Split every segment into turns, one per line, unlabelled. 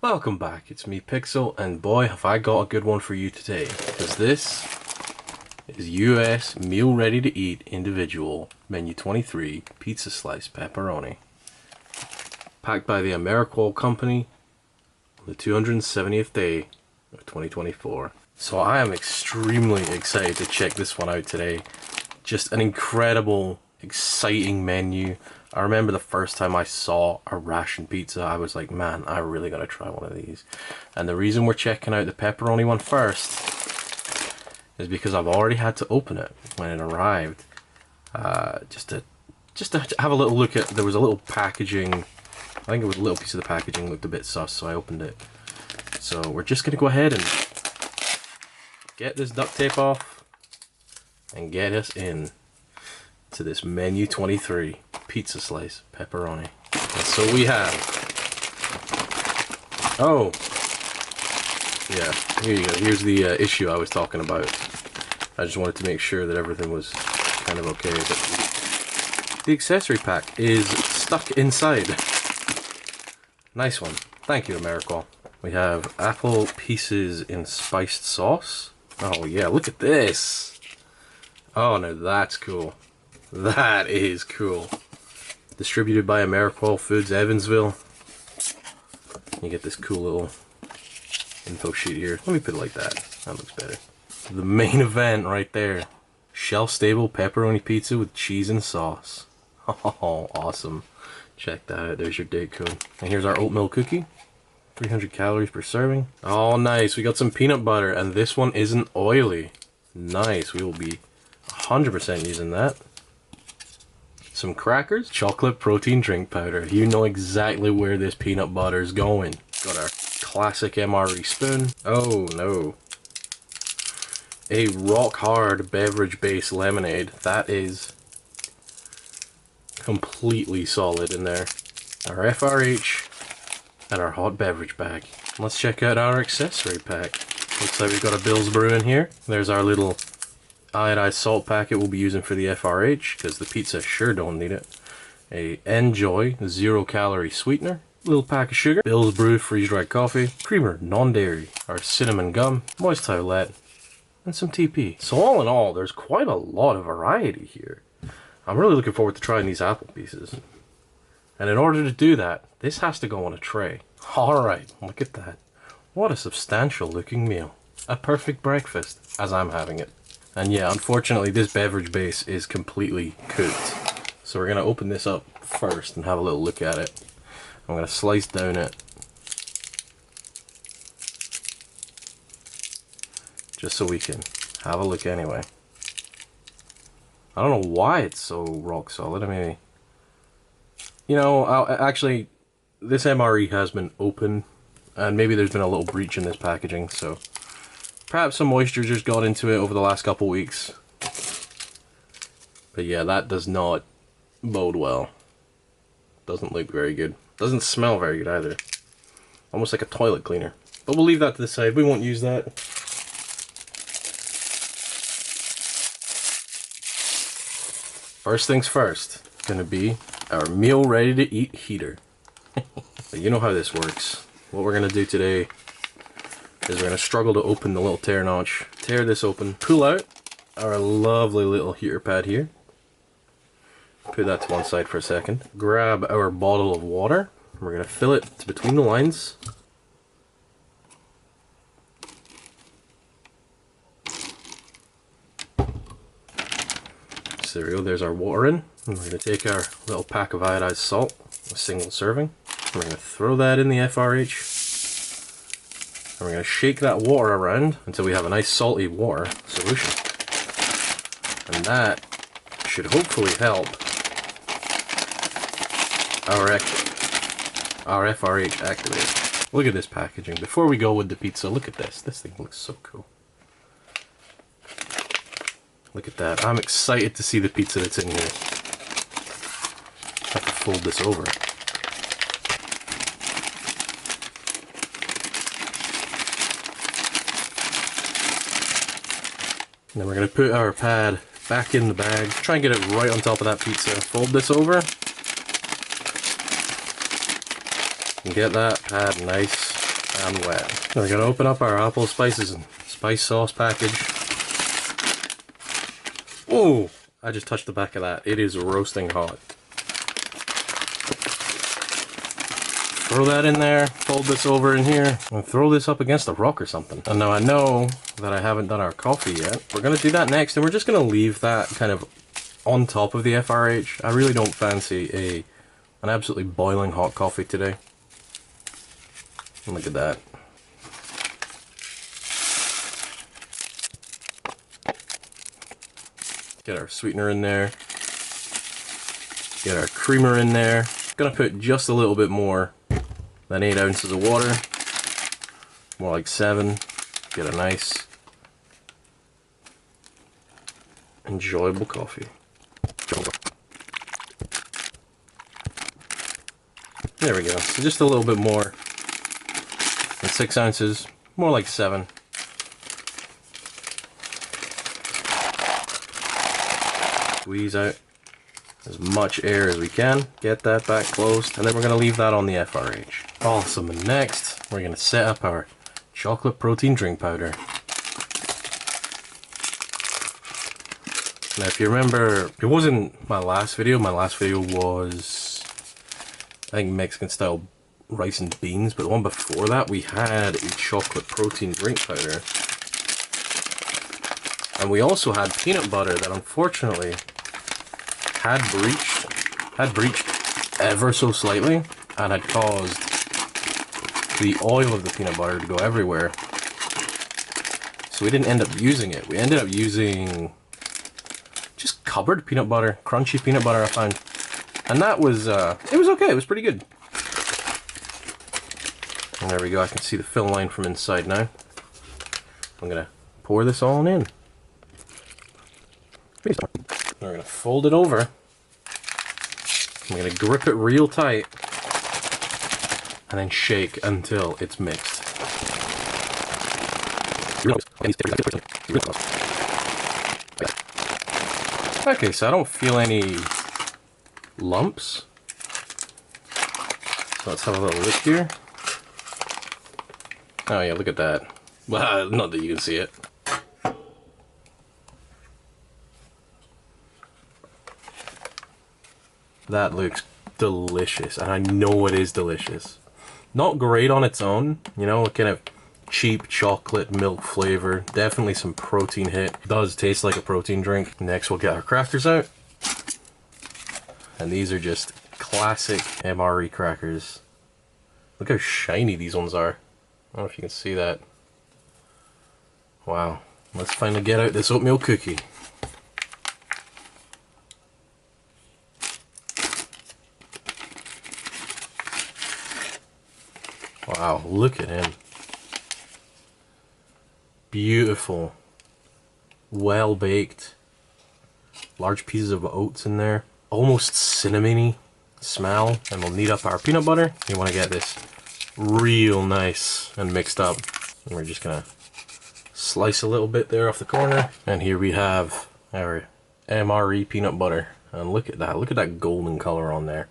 Welcome back, it's me Pixel, and boy have I got a good one for you today, because this is US Meal Ready to Eat Individual Menu 23 Pizza Slice Pepperoni. Packed by the MRE company on the 270th day of 2024. So I am extremely excited to check this one out today. Just an incredible, exciting menu. I remember the first time I saw a ration pizza, I was like, man, I really gotta try one of these. And the reason we're checking out the pepperoni one first is because I've already had to open it when it arrived. Just to have a little look at, there was a little packaging, I think it was a little piece of the packaging looked a bit sus, so I opened it. So we're just gonna go ahead and get this duct tape off and get us in to this menu 23 pizza slice pepperoni. And so we have, oh yeah, here you go, here's the issue I was talking about. I just wanted to make sure that everything was kind of okay, but the accessory pack is stuck inside. Nice one, thank you AmeriCorps. We have apple pieces in spiced sauce. Oh yeah, look at this. Oh no, that's cool. That is cool. Distributed by AmeriCorps Foods, Evansville. You get this cool little info sheet here. Let me put it like that. That looks better. The main event right there. Shelf-stable pepperoni pizza with cheese and sauce. Oh, awesome. Check that out. There's your date code. And here's our oatmeal cookie. 300 calories per serving. Oh, nice. We got some peanut butter, and this one isn't oily. Nice. We will be 100% using that. Some crackers, chocolate protein drink powder. You know exactly where this peanut butter is going. Got our classic MRE spoon. Oh no. A rock hard beverage based lemonade. That is completely solid in there. Our FRH and our hot beverage bag. Let's check out our accessory pack. Looks like we've got a Bill's Brew in here. There's our little iodized salt packet we'll be using for the FRH, because the pizza sure don't need it. A Enjoy 0 calorie sweetener, little pack of sugar, Bill's Brew freeze-dried coffee, creamer non-dairy, our cinnamon gum, moist towelette, and some TP. So all in all, there's quite a lot of variety here. I'm really looking forward to trying these apple pieces. And in order to do that, this has to go on a tray. Alright, look at that. What a substantial looking meal. A perfect breakfast, as I'm having it. And yeah, unfortunately this beverage base is completely cooked. So we're going to open this up first and have a little look at it. I'm going to slice down it. Just so we can have a look anyway. I don't know why it's so rock solid. I mean, you know, actually this MRE has been open and maybe there's been a little breach in this packaging, so perhaps some moisture just got into it over the last couple weeks. But yeah, that does not bode well. Doesn't look very good. Doesn't smell very good either. Almost like a toilet cleaner. But we'll leave that to the side. We won't use that. First things first. Gonna be our meal ready to eat heater. You know how this works. What we're gonna do today is we're going to struggle to open the little tear notch. Tear this open, pull out our lovely little heater pad here. Put that to one side for a second. Grab our bottle of water. We're going to fill it to between the lines. So there we go, there's our water in. And we're going to take our little pack of iodized salt, a single serving. We're going to throw that in the FRH. And we're going to shake that water around until we have a nice salty water solution. And that should hopefully help our FRH activate. Look at this packaging. Before we go with the pizza, look at this. This thing looks so cool. Look at that. I'm excited to see the pizza that's in here. I have to fold this over. Then we're going to put our pad back in the bag. Try and get it right on top of that pizza. Fold this over. And get that pad nice and wet. Now we're gonna open up our apple spices and spice sauce package. Oh, I just touched the back of that. It is roasting hot. Throw that in there, fold this over in here, and throw this up against a rock or something. And now I know that I haven't done our coffee yet. We're gonna do that next, and we're just gonna leave that kind of on top of the FRH. I really don't fancy an absolutely boiling hot coffee today. Look at that. Get our sweetener in there. Get our creamer in there. Gonna put just a little bit more than 8 ounces of water. More like 7. Get a nice, enjoyable coffee. There we go. So just a little bit more than 6 ounces. More like 7. Squeeze out as much air as we can. Get that back closed. And then we're going to leave that on the FRH. Awesome. And next, we're going to set up our chocolate protein drink powder. Now, if you remember, it wasn't my last video. My last video was, I think, Mexican style rice and beans. But the one before that, we had a chocolate protein drink powder. And we also had peanut butter that unfortunately had breached ever so slightly and had caused the oil of the peanut butter to go everywhere. So we didn't end up using it. We ended up using just cupboard peanut butter, crunchy peanut butter I found. And that was, it was okay, it was pretty good. And there we go, I can see the fill line from inside now. I'm gonna pour this all in. We're gonna fold it over. I'm gonna grip it real tight and then shake until it's mixed. Okay, so I don't feel any lumps. So let's have a little look here. Oh yeah, look at that. Well, not that you can see it. That looks delicious, and I know it is delicious. Not great on its own, you know, kind of cheap chocolate milk flavor. Definitely some protein hit. Does taste like a protein drink. Next we'll get our crackers out. And these are just classic MRE crackers. Look how shiny these ones are. I don't know if you can see that. Wow. Let's finally get out this oatmeal cookie. Wow, look at him. Beautiful. Well baked. Large pieces of oats in there. Almost cinnamony smell. And we'll knead up our peanut butter. You want to get this real nice and mixed up. And we're just gonna slice a little bit there off the corner. And here we have our MRE peanut butter. And look at that. Look at that golden color on there.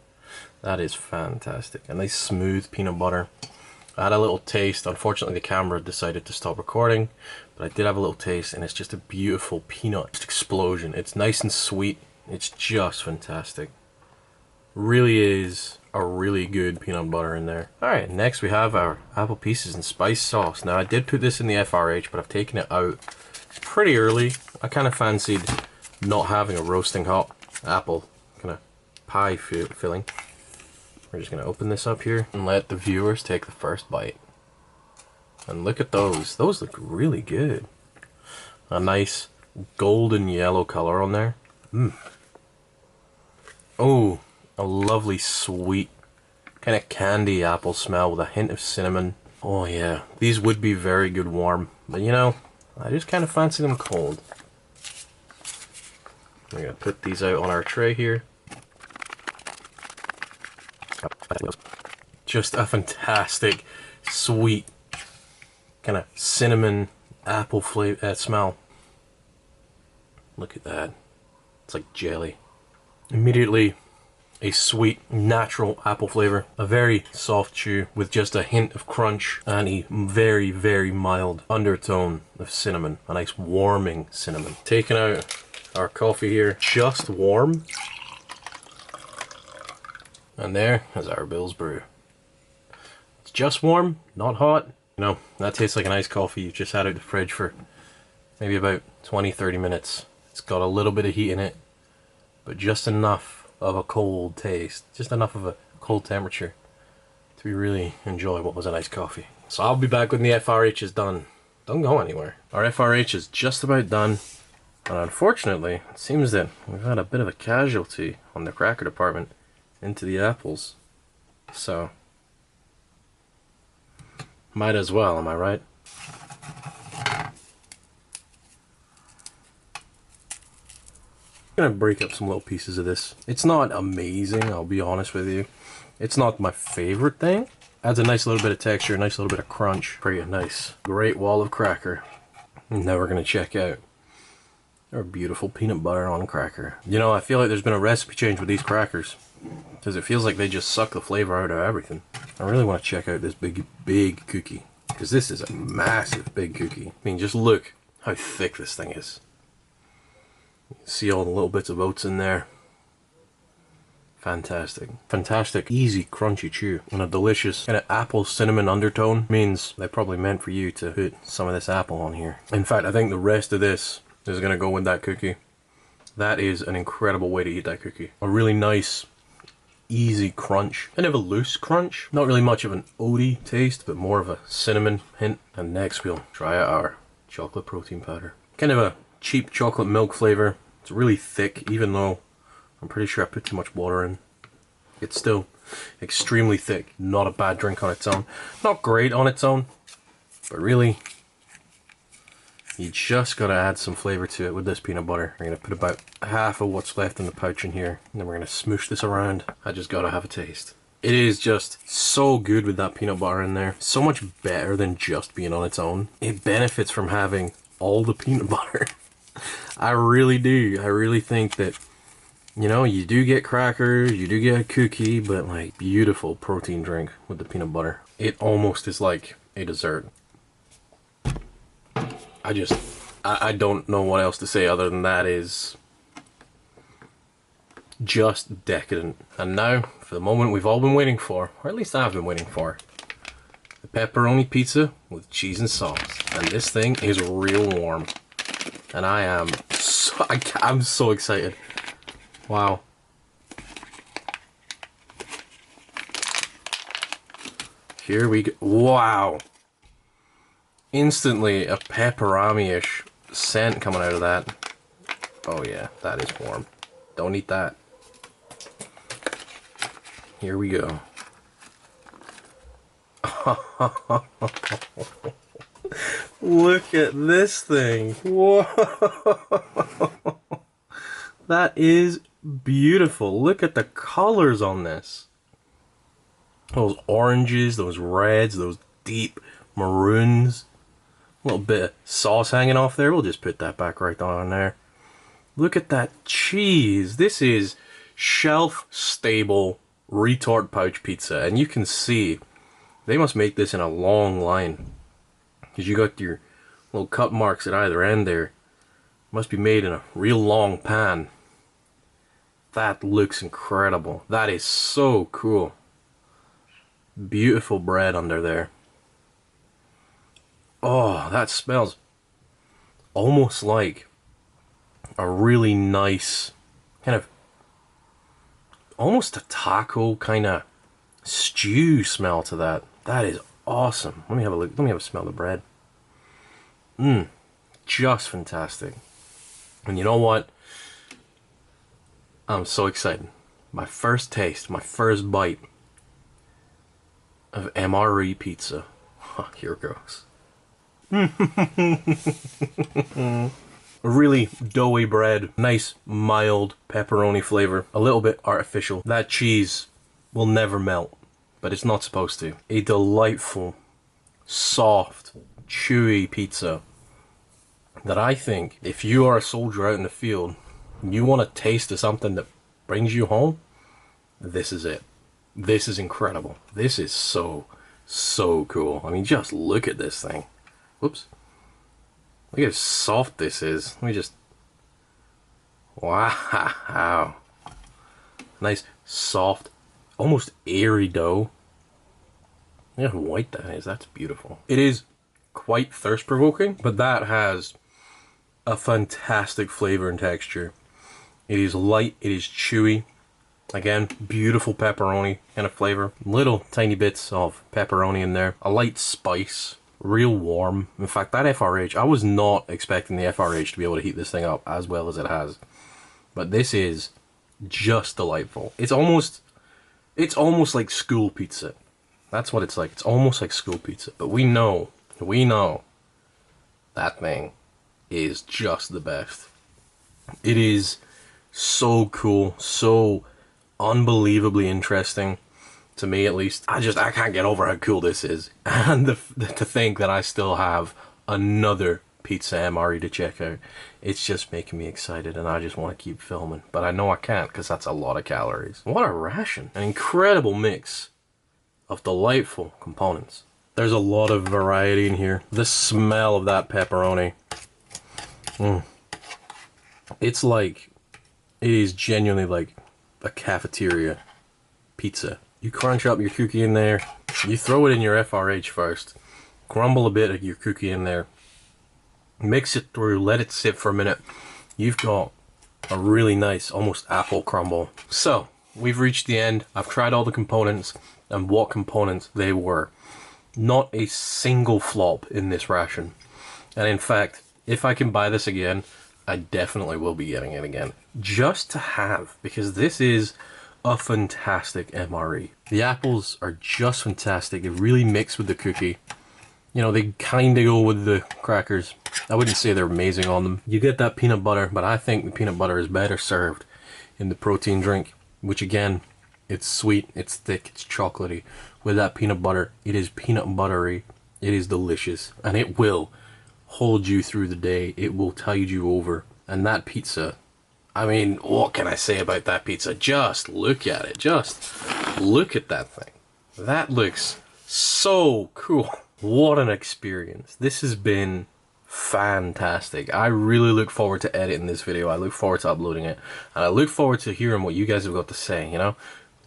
That is fantastic. A nice smooth peanut butter. I had a little taste. Unfortunately, the camera decided to stop recording, but I did have a little taste, and it's just a beautiful peanut explosion. It's nice and sweet. It's just fantastic. Really is a really good peanut butter in there. Alright, next we have our apple pieces and spice sauce. Now, I did put this in the FRH, but I've taken it out pretty early. I kind of fancied not having a roasting hot apple kind of pie filling. We're just going to open this up here and let the viewers take the first bite. And look at those. Those look really good. A nice golden yellow color on there. Oh, a lovely sweet kind of candy apple smell with a hint of cinnamon. Oh yeah, these would be very good warm. But you know, I just kind of fancy them cold. We're going to put these out on our tray here. Just a fantastic, sweet, kind of cinnamon apple flavor smell. Look at that. It's like jelly. Immediately a sweet, natural apple flavor, a very soft chew with just a hint of crunch, and a very, very mild undertone of cinnamon, a nice warming cinnamon. Taking out our coffee here, just warm, and there is our Bill's Brew. It's just warm, not hot. You know, that tastes like an iced coffee you just had out the fridge for maybe about 20-30 minutes. It's got a little bit of heat in it, but just enough of a cold taste, just enough of a cold temperature to really enjoy what was a nice coffee. So I'll be back when the FRH is done. Don't go anywhere. Our FRH is just about done, and unfortunately it seems that we've had a bit of a casualty on the cracker department into the apples, so might as well, am I right? I'm gonna break up some little pieces of this. It's not amazing, I'll be honest with you. It's not my favorite thing. Adds a nice little bit of texture, a nice little bit of crunch. Pretty nice. Great wall of cracker. And now we're gonna check out our beautiful peanut butter on cracker. You know, I feel like there's been a recipe change with these crackers, because it feels like they just suck the flavor out of everything. I really want to check out this big cookie, because this is a massive big cookie. I mean, just look how thick this thing is. You can see all the little bits of oats in there. Fantastic. Fantastic, easy, crunchy chew. And a delicious kind of apple cinnamon undertone means they probably meant for you to put some of this apple on here. In fact, I think the rest of this is going to go with that cookie. That is an incredible way to eat that cookie. A really nice, easy crunch. Kind of a loose crunch. Not really much of an oaty taste, but more of a cinnamon hint. And next we'll try out our chocolate protein powder. Kind of a cheap chocolate milk flavor. It's really thick, even though I'm pretty sure I put too much water in. It's still extremely thick. Not a bad drink on its own. Not great on its own, but really, you just gotta add some flavor to it with this peanut butter. We're gonna put about half of what's left in the pouch in here, and then we're gonna smoosh this around. I just gotta have a taste. It is just so good with that peanut butter in there. So much better than just being on its own. It benefits from having all the peanut butter. I really do. I really think that, you know, you do get crackers, you do get a cookie, but like, beautiful protein drink with the peanut butter. It almost is like a dessert. I don't know what else to say other than that is just decadent. And now, for the moment we've all been waiting for, or at least I've been waiting for, the pepperoni pizza with cheese and sauce. And this thing is real warm. And I'm so excited. Wow. Here we go. Wow. Instantly a pepperoni-ish scent coming out of that. Oh yeah, that is warm. Don't eat that. Here we go. Look at this thing. Whoa. That is beautiful. Look at the colors on this. Those oranges, those reds, those deep maroons. A little bit of sauce hanging off there. We'll just put that back right on there. Look at that cheese. This is shelf-stable retort pouch pizza. And you can see they must make this in a long line, because you got your little cut marks at either end there. Must be made in a real long pan. That looks incredible. That is so cool. Beautiful bread under there. Oh, that smells almost like a really nice kind of, almost a taco kind of stew smell to that. That is awesome. Let me have a look. Let me have a smell of the bread. Just fantastic. And you know what? I'm so excited. My first taste, my first bite of MRE pizza. Here it goes. A really doughy bread, nice mild pepperoni flavor, a little bit artificial. That cheese will never melt, but it's not supposed to. A delightful, soft, chewy pizza that I think if you are a soldier out in the field and you want a taste of something that brings you home, this is it. This is incredible. This is so cool. I mean, just look at this thing. Whoops. Look how soft this is. Let me just... Wow. Nice, soft, almost airy dough. Look how white that is. That's beautiful. It is quite thirst-provoking, but that has a fantastic flavor and texture. It is light, it is chewy. Again, beautiful pepperoni kind of flavor. Little tiny bits of pepperoni in there. A light spice. Real warm. In fact, that FRH, I was not expecting the FRH to be able to heat this thing up as well as it has. But this is just delightful. It's almost like school pizza. That's what it's like. It's almost like school pizza. But we know that thing is just the best. It is so cool, so unbelievably interesting, to me at least. I can't get over how cool this is. And to think that I still have another pizza MRE to check out, it's just making me excited, and I just want to keep filming. But I know I can't, because that's a lot of calories. What a ration. An incredible mix of delightful components. There's a lot of variety in here. The smell of that pepperoni. It's like, it is genuinely like a cafeteria pizza. You crunch up your cookie in there, you throw it in your FRH first, crumble a bit of your cookie in there, mix it through, let it sit for a minute. You've got a really nice, almost apple crumble. So, we've reached the end. I've tried all the components and what components they were. Not a single flop in this ration. And in fact, if I can buy this again, I definitely will be getting it again. Just to have, because this is a fantastic MRE. The apples are just fantastic. They really mix with the cookie. You know, they kind of go with the crackers. I wouldn't say they're amazing on them. You get that peanut butter, but I think the peanut butter is better served in the protein drink, which again, it's sweet, it's thick, it's chocolatey. With that peanut butter, it is peanut buttery, it is delicious, and it will hold you through the day. It will tide you over. And that pizza, I mean, what can I say about that pizza? Just look at it. Just look at that thing. That looks so cool. What an experience. This has been fantastic. I really look forward to editing this video. I look forward to uploading it. And I look forward to hearing what you guys have got to say, you know?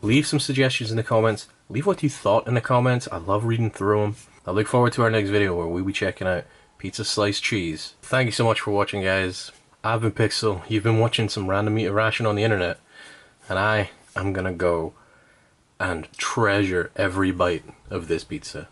Leave some suggestions in the comments. Leave what you thought in the comments. I love reading through them. I look forward to our next video where we'll be checking out pizza sliced cheese. Thank you so much for watching, guys. I've been Pixel. You've been watching some random eater ration on the internet. And I am gonna go and treasure every bite of this pizza.